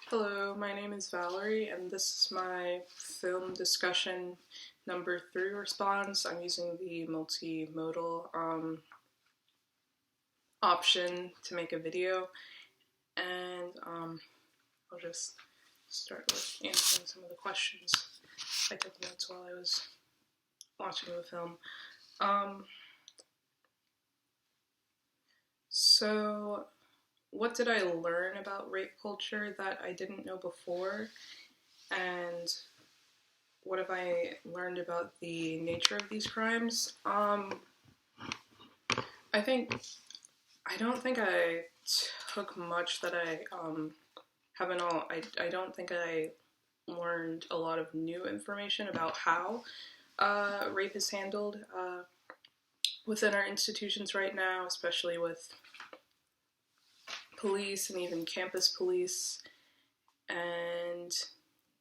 Hello, my name is Valerie, and this is my film discussion number 3 response. I'm using the multimodal option to make a video, and I'll just start with answering some of the questions. I took notes while I was watching the film. So, what did I learn about rape culture that I didn't know before? And what have I learned about the nature of these crimes? I don't think I took much that I haven't all. I don't think I learned a lot of new information about how rape is handled within our institutions right now, especially with police and even campus police and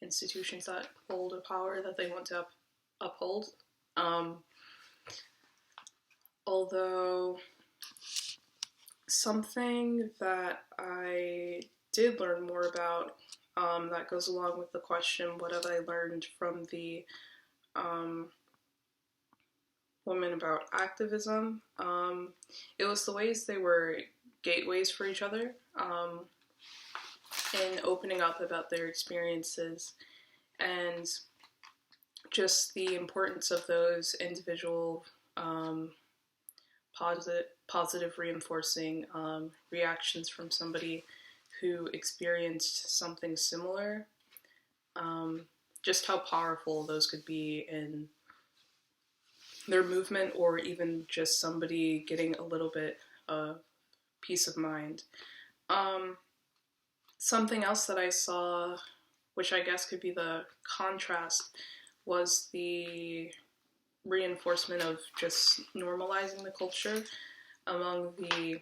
institutions that hold a power that they want to uphold. Although something that I did learn more about that goes along with the question, what have I learned from the women about activism? It was the ways they were gateways for each other in opening up about their experiences and just the importance of those individual positive reinforcing reactions from somebody who experienced something similar. Just how powerful those could be in their movement, or even just somebody getting a little bit of peace of mind. Something else that I saw, which I guess could be the contrast, was the reinforcement of just normalizing the culture among the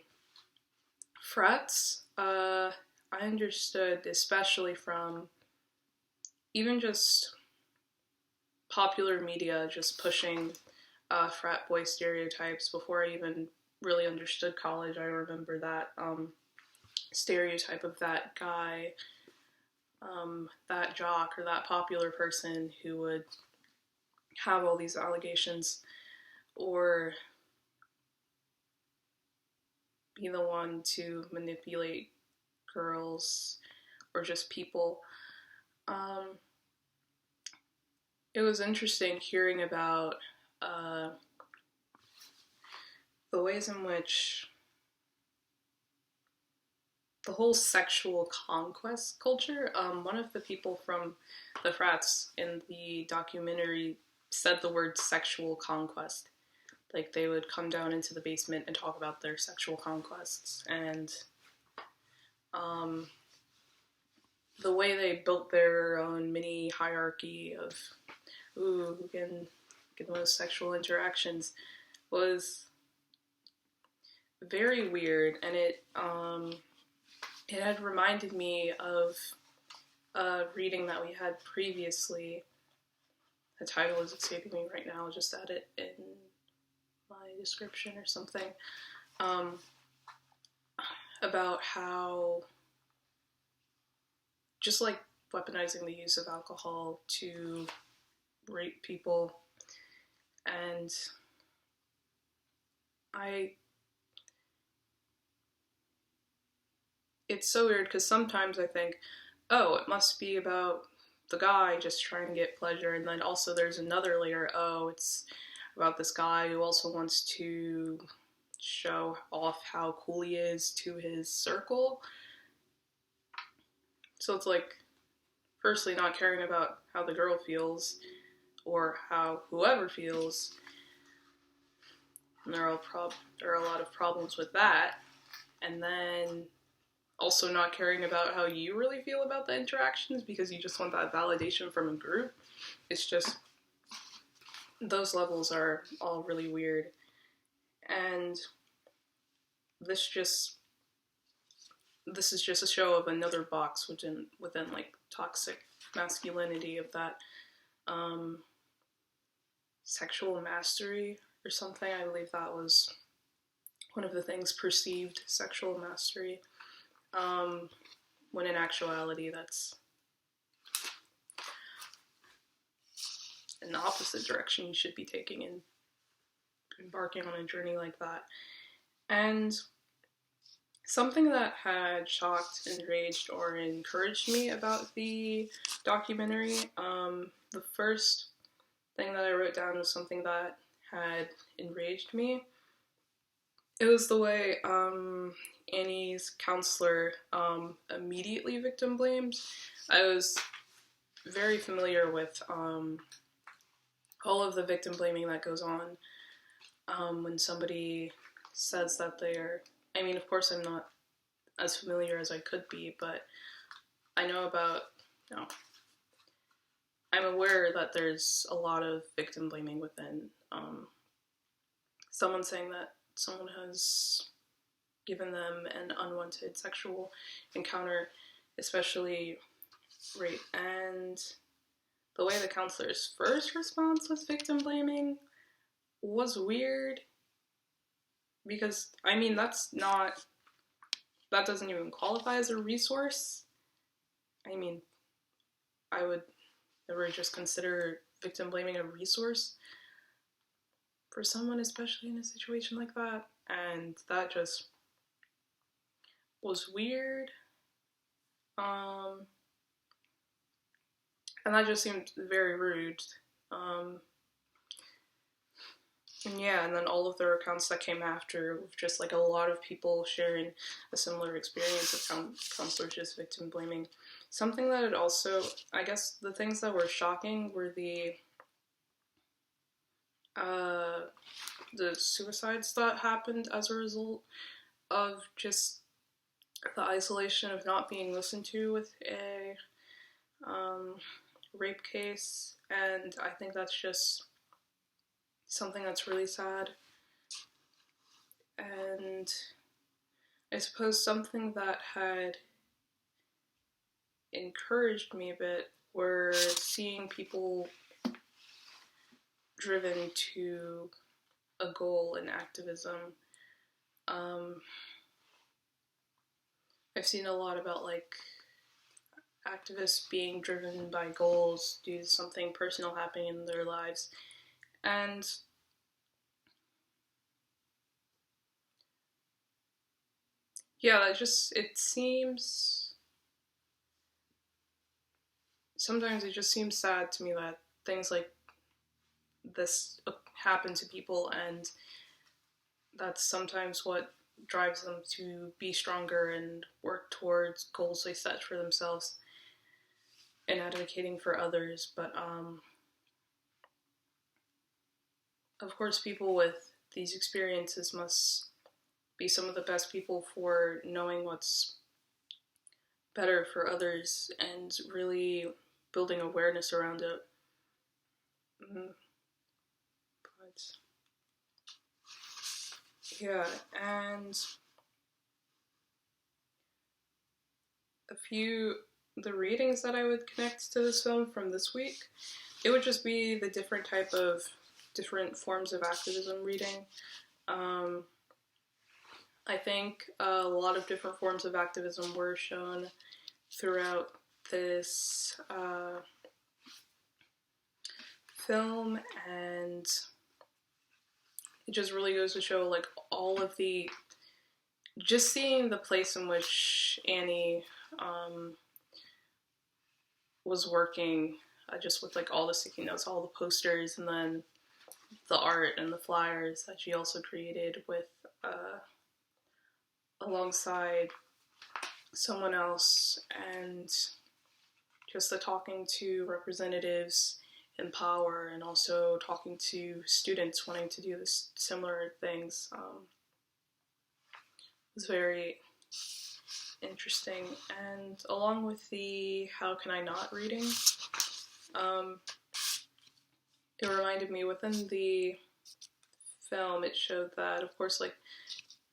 frats. I understood, especially from even just popular media, just pushing frat boy stereotypes before I even really understood college. I remember that stereotype of that guy, that jock or that popular person who would have all these allegations or be the one to manipulate girls or just people. It was interesting hearing about the ways in which the whole sexual conquest culture. One of the people from the frats in the documentary said the word sexual conquest. Like, they would come down into the basement and talk about their sexual conquests, and the way they built their own mini hierarchy of who can get the most sexual interactions was very weird, and it had reminded me of a reading that we had previously. The title is escaping me right now. I'll just add it in my description or something. About how just like weaponizing the use of alcohol to rape people, and it's so weird because sometimes I think, oh, it must be about the guy just trying to get pleasure, and then also there's another layer, oh, it's about this guy who also wants to show off how cool he is to his circle. So it's like, firstly, not caring about how the girl feels or how whoever feels. And there are a lot of problems with that. And then also not caring about how you really feel about the interactions because you just want that validation from a group. It's just, those levels are all really weird. And this is just a show of another box within like toxic masculinity, of that sexual mastery or something. I believe that was one of the things, perceived sexual mastery. when in actuality that's an opposite direction you should be taking in embarking on a journey like that. And something that had shocked, enraged, or encouraged me about the documentary, the first thing that I wrote down was something that had enraged me. It was the way Annie's counselor immediately victim blamed. I was very familiar with all of the victim blaming that goes on when somebody says that they're, I mean, of course I'm not as familiar as I could be, but I know about, you know, I'm aware that there's a lot of victim blaming within someone saying that someone has given them an unwanted sexual encounter, especially rape. And the way the counselor's first response was victim blaming was weird, because, I mean, that doesn't even qualify as a resource. I mean, I would never just consider victim blaming a resource for someone, especially in a situation like that. And that just was weird. And that just seemed very rude. And yeah, and then all of the accounts that came after, just like a lot of people sharing a similar experience of counselors just victim blaming. Something that had also, I guess the things that were shocking were the suicides that happened as a result of just the isolation of not being listened to with a rape case. And I think that's just something that's really sad. And I suppose something that had encouraged me a bit were seeing people driven to a goal in activism. I've seen a lot about like activists being driven by goals due to something personal happening in their lives. And yeah, it seems, sometimes it just seems sad to me that things like this happen to people, and that's sometimes what drives them to be stronger and work towards goals they set for themselves and advocating for others. But of course, people with these experiences must be some of the best people for knowing what's better for others and really building awareness around it. But yeah, and the readings that I would connect to this film from this week, it would just be the different forms of activism reading. I think a lot of different forms of activism were shown throughout this film, and it just really goes to show like all of the, just seeing the place in which Annie was working, just with like all the sticky notes, all the posters, and then the art and the flyers that she also created with alongside someone else, and just the talking to representatives in power and also talking to students wanting to do this similar things. Was very interesting. And along with the How Can I Not reading, it reminded me within the film, it showed that, of course, like,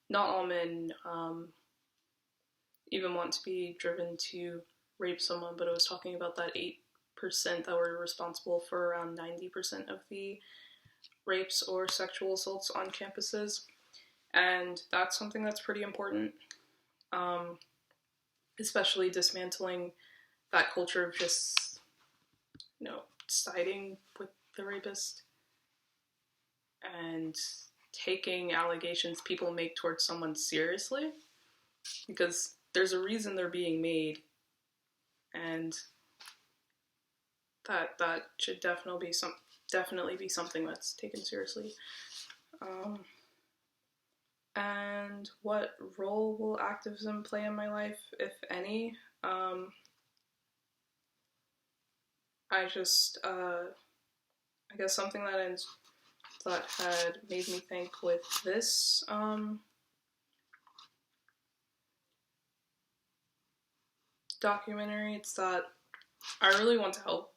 not all men even want to be driven to rape someone, but it was talking about that 8% that were responsible for around 90% of the rapes or sexual assaults on campuses. And that's something that's pretty important. especially dismantling that culture of just, siding with the rapist and taking allegations people make towards someone seriously, because there's a reason they're being made, and that should definitely be something that's taken seriously. And what role will activism play in my life, if any? I guess something that had made me think with this documentary, it's that I really want to help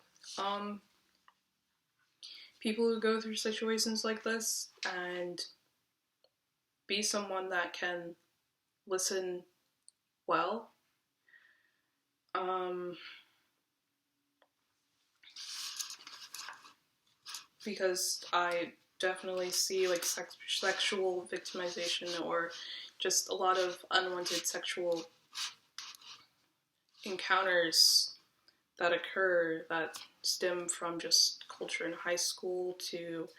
people who go through situations like this, and be someone that can listen well. Because I definitely see like sexual victimization, or just a lot of unwanted sexual encounters that occur that stem from just culture in high school to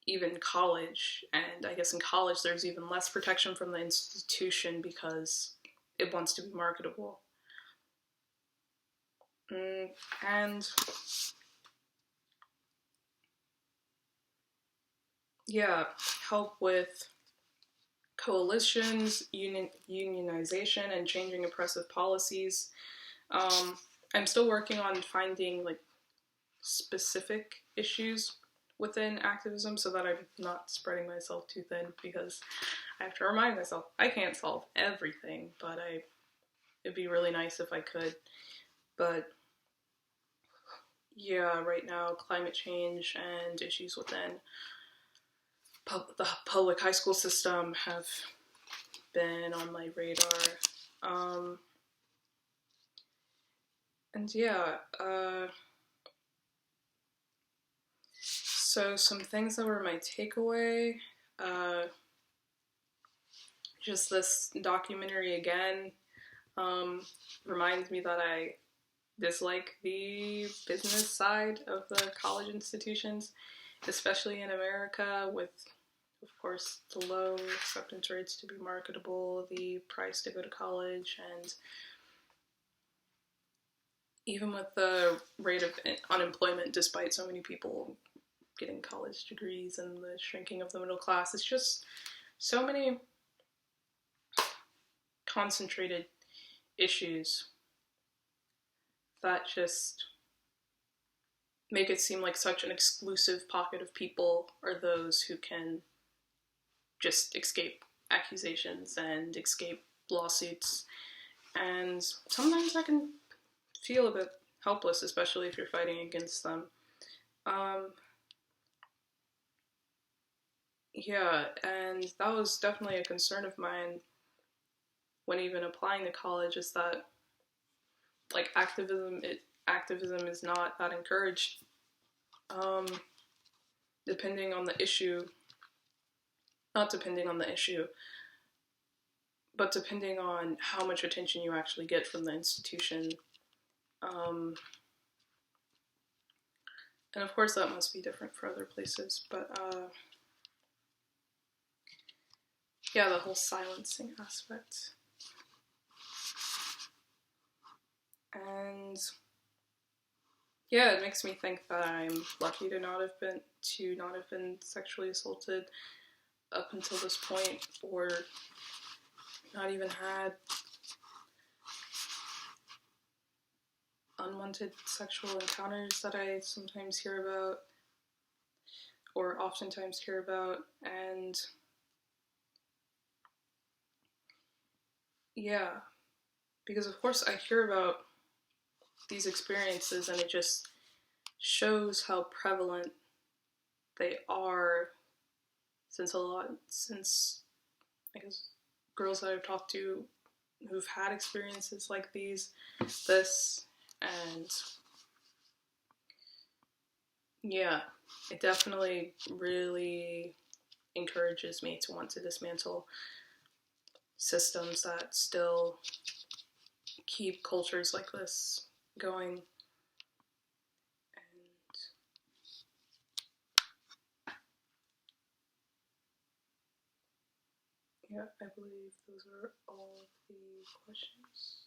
even college. And I guess in college there's even less protection from the institution because it wants to be marketable. And yeah, help with coalitions, unionization, and changing oppressive policies. I'm still working on finding like specific issues within activism so that I'm not spreading myself too thin, because I have to remind myself I can't solve everything, but it'd be really nice if I could. But yeah, right now climate change and issues within the public high school system have been on my radar. And yeah, so some things that were my takeaway, just this documentary again reminds me that I dislike the business side of the college institutions, especially in America, with, of course, the low acceptance rates to be marketable, the price to go to college, and even with the rate of unemployment despite so many people getting college degrees and the shrinking of the middle class. It's just so many concentrated issues that just make it seem like such an exclusive pocket of people are those who can just escape accusations and escape lawsuits. And sometimes I can feel a bit helpless, especially if you're fighting against them. Yeah, and that was definitely a concern of mine when even applying to college, is that like activism is not that encouraged, depending on the issue, not depending on the issue, but depending on how much attention you actually get from the institution. And of course that must be different for other places, but yeah, the whole silencing aspect. And yeah, it makes me think that I'm lucky to not have been sexually assaulted up until this point, or not even had unwanted sexual encounters that I sometimes hear about, or oftentimes hear about. And yeah, because of course I hear about these experiences and it just shows how prevalent they are, since I guess girls that I've talked to who've had experiences like this, and yeah, it definitely really encourages me to want to dismantle systems that still keep cultures like this going. And yeah, I believe those are all the questions.